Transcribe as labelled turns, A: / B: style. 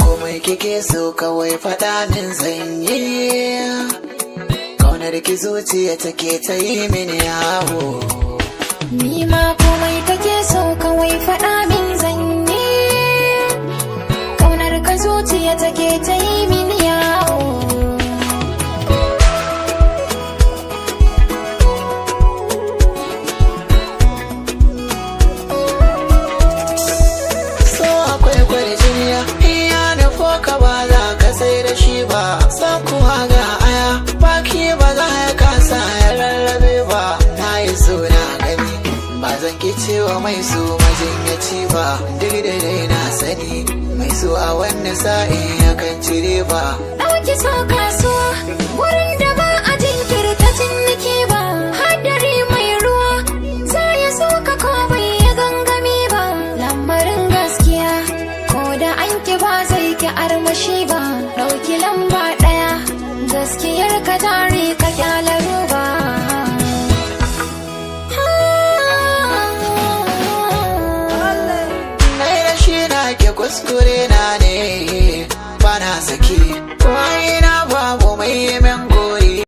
A: Komai kike so kawai faɗa min zanyi, kaunar ki zuciya take ta yi mini yawo.
B: Ni ma komai kake so kawai faɗa min zanyi, kaunar ka zuciya take ta yi mini yawo.
A: So akwai kwarjiniya, iya nufo ka ba za ka sai da shi ba. San kuwa ga aya, baki ba za ya kasa ya rarrabe ba. Na yi so na gani, ba zan ki cewa mai so majinyaci ba. Duk da dai na sani, mai so a wannan sa'in yakan cire ba.
B: Ɗauki so kasuwa, wurin da ba a jinkirta ciniki ba. Hadari mai ruwa, za ya so ka ko bai ya gangami ba. Lambarin gaskiya, ko da an ki ba zai ki armashi ba. Ɗauki lamba ɗaya, gaskiyar ka tare ka kyala ruba.
A: Nai da shi na ke kuskure na ne, bana saki. Wai na babu mai